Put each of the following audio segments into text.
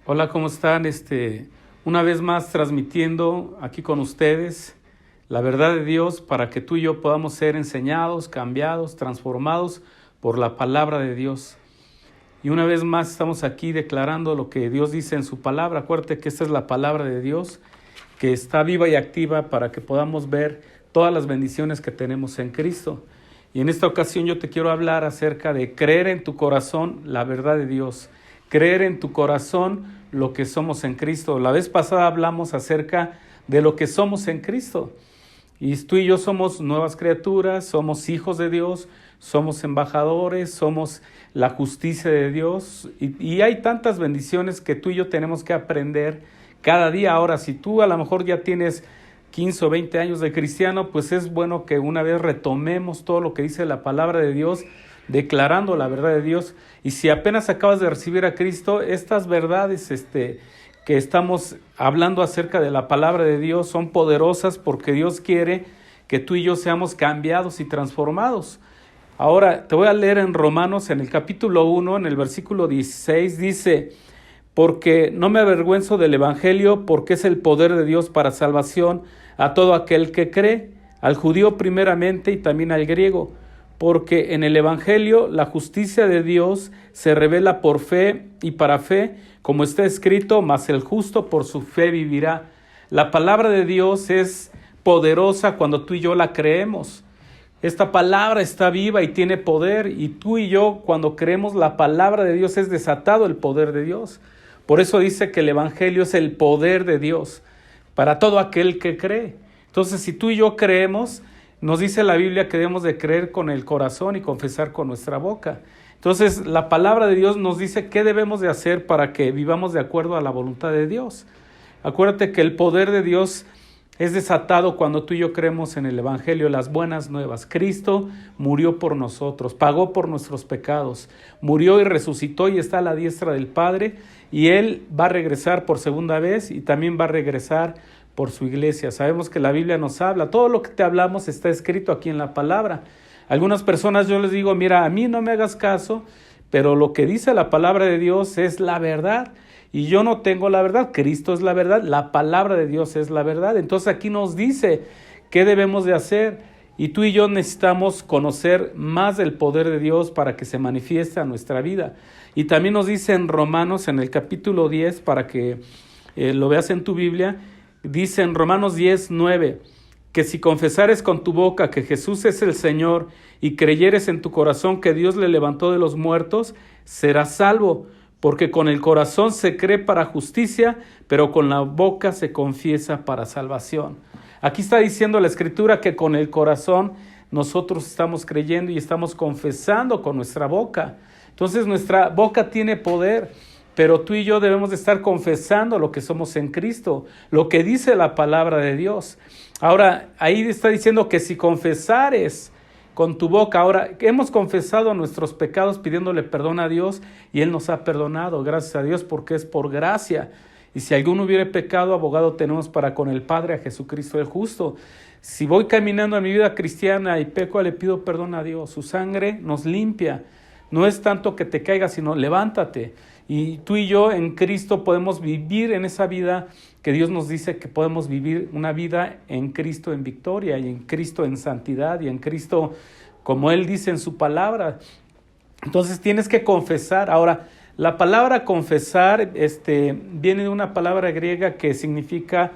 Hola, ¿cómo están? Una vez más transmitiendo aquí con ustedes la verdad de Dios para que tú y yo podamos ser enseñados, cambiados, transformados por la palabra de Dios. Y una vez más estamos aquí declarando lo que Dios dice en su palabra. Acuérdate que esta es la palabra de Dios, que está viva y activa para que podamos ver todas las bendiciones que tenemos en Cristo. Y en esta ocasión yo te quiero hablar acerca de creer en tu corazón la verdad de Dios. Creer en tu corazón lo que somos en Cristo. La vez pasada hablamos acerca de lo que somos en Cristo. Y tú y yo somos nuevas criaturas, somos hijos de Dios, somos embajadores, somos la justicia de Dios. Y hay tantas bendiciones que tú y yo tenemos que aprender cada día. Ahora, si tú a lo mejor ya tienes 15 o 20 años de cristiano, pues es bueno que una vez retomemos todo lo que dice la palabra de Dios, declarando la verdad de Dios. Y si apenas acabas de recibir a Cristo, estas verdades que estamos hablando acerca de la palabra de Dios son poderosas porque Dios quiere que tú y yo seamos cambiados y transformados. Ahora te voy a leer en Romanos, en el capítulo 1, en el versículo 16, dice: porque no me avergüenzo del evangelio, porque es el poder de Dios para salvación a todo aquel que cree, al judío primeramente y también al griego. Porque en el evangelio la justicia de Dios se revela por fe y para fe, como está escrito: mas el justo por su fe vivirá. La palabra de Dios es poderosa cuando tú y yo la creemos. Esta palabra está viva y tiene poder, y tú y yo, cuando creemos la palabra de Dios, es desatado el poder de Dios. Por eso dice que el evangelio es el poder de Dios para todo aquel que cree. Entonces, si tú y yo creemos, nos dice la Biblia que debemos de creer con el corazón y confesar con nuestra boca. Entonces, la palabra de Dios nos dice qué debemos de hacer para que vivamos de acuerdo a la voluntad de Dios. Acuérdate que el poder de Dios es desatado cuando tú y yo creemos en el evangelio, las buenas nuevas. Cristo murió por nosotros, pagó por nuestros pecados, murió y resucitó y está a la diestra del Padre, y Él va a regresar por segunda vez y también va a regresar por su iglesia. Sabemos que la Biblia nos habla, todo lo que te hablamos está escrito aquí en la palabra. Algunas personas yo les digo: mira, a mí no me hagas caso, pero lo que dice la palabra de Dios es la verdad. Y yo no tengo la verdad, Cristo es la verdad, la palabra de Dios es la verdad. Entonces aquí nos dice qué debemos de hacer, y tú y yo necesitamos conocer más del poder de Dios para que se manifieste en nuestra vida. Y también nos dice en Romanos, en el capítulo 10, para que lo veas en tu Biblia, dice en Romanos 10:9, que si confesares con tu boca que Jesús es el Señor y creyeres en tu corazón que Dios le levantó de los muertos, serás salvo. Porque con el corazón se cree para justicia, pero con la boca se confiesa para salvación. Aquí está diciendo la Escritura que con el corazón nosotros estamos creyendo y estamos confesando con nuestra boca. Entonces nuestra boca tiene poder, pero tú y yo debemos de estar confesando lo que somos en Cristo, lo que dice la palabra de Dios. Ahora, ahí está diciendo que si confesares con tu boca, ahora hemos confesado nuestros pecados pidiéndole perdón a Dios, y Él nos ha perdonado, gracias a Dios, porque es por gracia. Y si alguno hubiere pecado, abogado tenemos para con el Padre, a Jesucristo el justo. Si voy caminando en mi vida cristiana y peco, le pido perdón a Dios. Su sangre nos limpia. No es tanto que te caigas, sino levántate. Y tú y yo en Cristo podemos vivir en esa vida que Dios nos dice que podemos vivir, una vida en Cristo en victoria, y en Cristo en santidad, y en Cristo como Él dice en su palabra. Entonces tienes que confesar. Ahora, la palabra confesar viene de una palabra griega que significa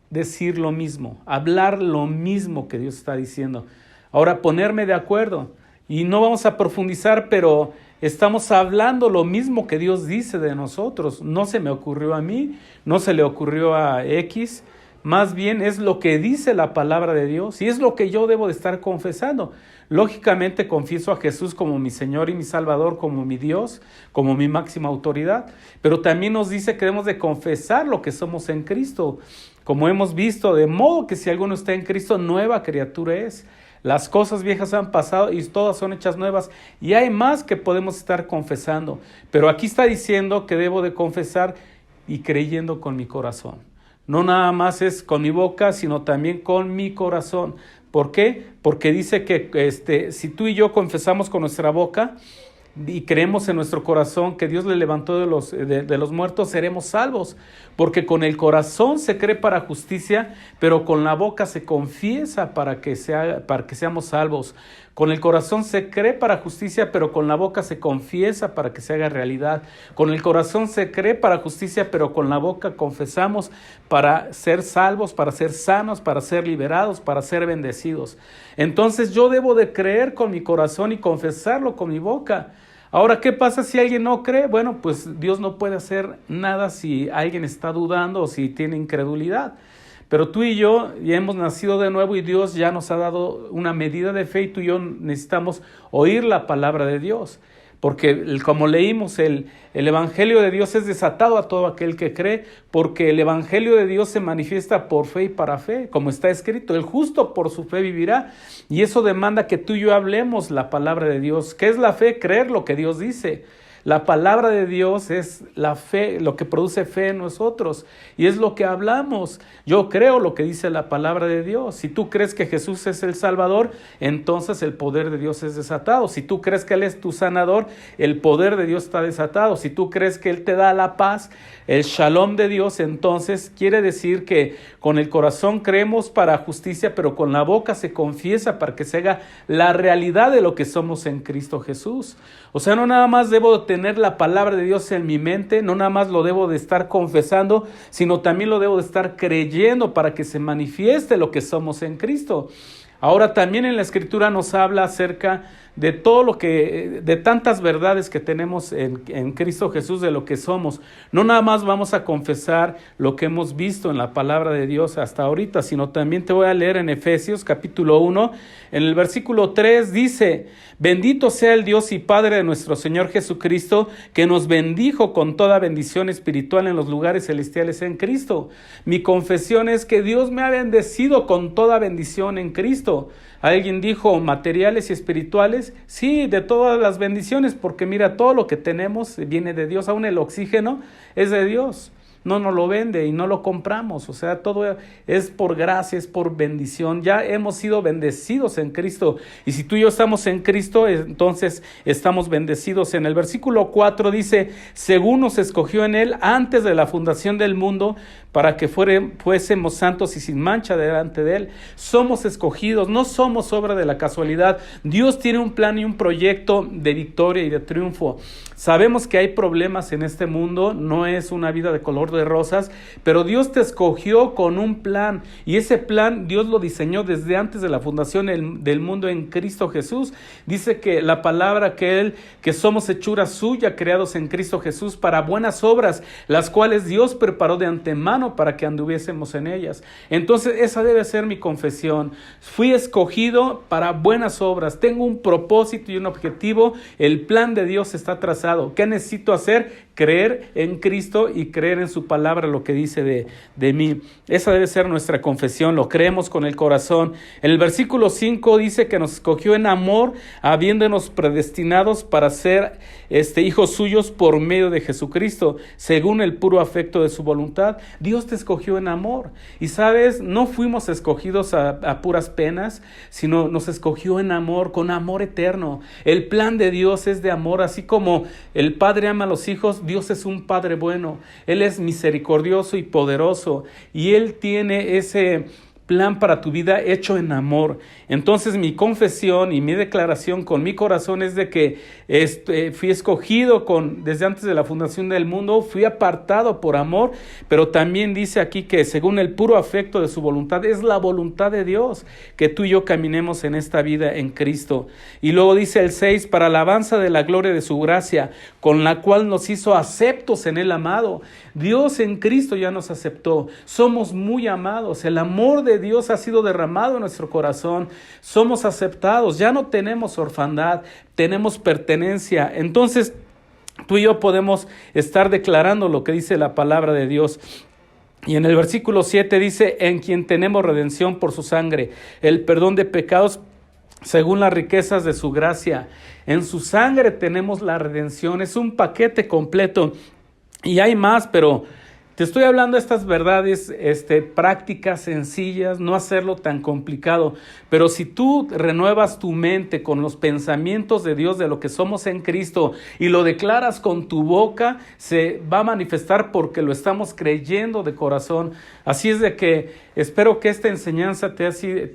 decir lo mismo, hablar lo mismo que Dios está diciendo. Ahora, ponerme de acuerdo. Y no vamos a profundizar, pero estamos hablando lo mismo que Dios dice de nosotros. No se me ocurrió a mí, no se le ocurrió a X, más bien es lo que dice la palabra de Dios y es lo que yo debo de estar confesando. Lógicamente confieso a Jesús como mi Señor y mi Salvador, como mi Dios, como mi máxima autoridad, pero también nos dice que debemos de confesar lo que somos en Cristo, como hemos visto, de modo que si alguno está en Cristo, nueva criatura es. Las cosas viejas han pasado y todas son hechas nuevas, y hay más que podemos estar confesando. Pero aquí está diciendo que debo de confesar y creyendo con mi corazón. No nada más es con mi boca, sino también con mi corazón. ¿Por qué? Porque dice que si tú y yo confesamos con nuestra boca, y creemos en nuestro corazón que Dios le levantó de los muertos, seremos salvos. Porque con el corazón se cree para justicia, pero con la boca se confiesa para que seamos salvos. Con el corazón se cree para justicia, pero con la boca se confiesa para que se haga realidad. Con el corazón se cree para justicia, pero con la boca confesamos para ser salvos, para ser sanos, para ser liberados, para ser bendecidos. Entonces yo debo de creer con mi corazón y confesarlo con mi boca. Ahora, ¿qué pasa si alguien no cree? Bueno, pues Dios no puede hacer nada si alguien está dudando o si tiene incredulidad. Pero tú y yo ya hemos nacido de nuevo y Dios ya nos ha dado una medida de fe y tú y yo necesitamos oír la palabra de Dios. Porque como leímos, el Evangelio de Dios es desatado a todo aquel que cree, porque el Evangelio de Dios se manifiesta por fe y para fe, como está escrito, el justo por su fe vivirá. Y eso demanda que tú y yo hablemos la palabra de Dios. ¿Qué es la fe? Creer lo que Dios dice. La palabra de Dios es la fe, lo que produce fe en nosotros, y es lo que hablamos. Yo creo lo que dice la palabra de Dios. Si tú crees que Jesús es el Salvador, entonces el poder de Dios es desatado. Si tú crees que Él es tu sanador, el poder de Dios está desatado. Si tú crees que Él te da la paz, el shalom de Dios, entonces quiere decir que con el corazón creemos para justicia, pero con la boca se confiesa para que se haga la realidad de lo que somos en Cristo Jesús. O sea, no nada más debo tener la palabra de Dios en mi mente, no nada más lo debo de estar confesando, sino también lo debo de estar creyendo para que se manifieste lo que somos en Cristo. Ahora también en la Escritura nos habla acerca de todo lo que, de tantas verdades que tenemos en Cristo Jesús, de lo que somos. No nada más vamos a confesar lo que hemos visto en la palabra de Dios hasta ahorita, sino también te voy a leer en Efesios capítulo 1, en el versículo 3 dice: bendito sea el Dios y Padre de nuestro Señor Jesucristo, que nos bendijo con toda bendición espiritual en los lugares celestiales en Cristo. Mi confesión es que Dios me ha bendecido con toda bendición en Cristo. Alguien dijo, ¿materiales y espirituales? Sí, de todas las bendiciones, porque mira, todo lo que tenemos viene de Dios, aún el oxígeno es de Dios. No nos lo vende y no lo compramos, o sea, todo es por gracia, es por bendición. Ya hemos sido bendecidos en Cristo, y si tú y yo estamos en Cristo, entonces estamos bendecidos. En el versículo 4 dice, según nos escogió en Él antes de la fundación del mundo, para que fuésemos santos y sin mancha delante de Él. Somos escogidos, no somos obra de la casualidad. Dios tiene un plan y un proyecto de victoria y de triunfo. Sabemos que hay problemas en este mundo, no es una vida de color de rosas, pero Dios te escogió con un plan, y ese plan Dios lo diseñó desde antes de la fundación del mundo en Cristo Jesús. Dice que la palabra que somos hechura suya, creados en Cristo Jesús para buenas obras, las cuales Dios preparó de antemano para que anduviésemos en ellas. Entonces esa debe ser mi confesión. Fui escogido para buenas obras, tengo un propósito y un objetivo, el plan de Dios está trazado. ¿Qué necesito hacer? Creer en Cristo y creer en su palabra, lo que dice de mí. Esa debe ser nuestra confesión, lo creemos con el corazón. En el versículo 5 dice que nos escogió en amor, habiéndonos predestinados para ser hijos suyos por medio de Jesucristo, según el puro afecto de su voluntad. Dios te escogió en amor. Y sabes, no fuimos escogidos a puras penas, sino nos escogió en amor, con amor eterno. El plan de Dios es de amor, así como el Padre ama a los hijos. Dios es un Padre bueno, Él es misericordioso y poderoso, y Él tiene ese plan para tu vida hecho en amor. Entonces mi confesión y mi declaración con mi corazón es de que fui escogido desde antes de la fundación del mundo, fui apartado por amor, pero también dice aquí que según el puro afecto de su voluntad, es la voluntad de Dios que tú y yo caminemos en esta vida en Cristo. Y luego dice el 6, para alabanza de la gloria de su gracia, con la cual nos hizo aceptos en el amado. Dios en Cristo ya nos aceptó, somos muy amados, el amor de Dios ha sido derramado en nuestro corazón, somos aceptados, ya no tenemos orfandad, tenemos pertenencia. Entonces tú y yo podemos estar declarando lo que dice la palabra de Dios. Y en el versículo 7 dice, en quien tenemos redención por su sangre, el perdón de pecados según las riquezas de su gracia. En su sangre tenemos la redención, es un paquete completo. Y hay más, pero Te estoy hablando de estas verdades prácticas, sencillas, no hacerlo tan complicado. Pero si tú renuevas tu mente con los pensamientos de Dios, de lo que somos en Cristo, y lo declaras con tu boca, se va a manifestar porque lo estamos creyendo de corazón. Así es de que espero que esta enseñanza te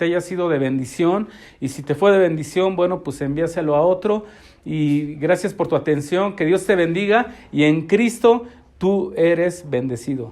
haya sido de bendición. Y si te fue de bendición, bueno, pues envíaselo a otro. Y gracias por tu atención. Que Dios te bendiga. Y en Cristo tú eres bendecido.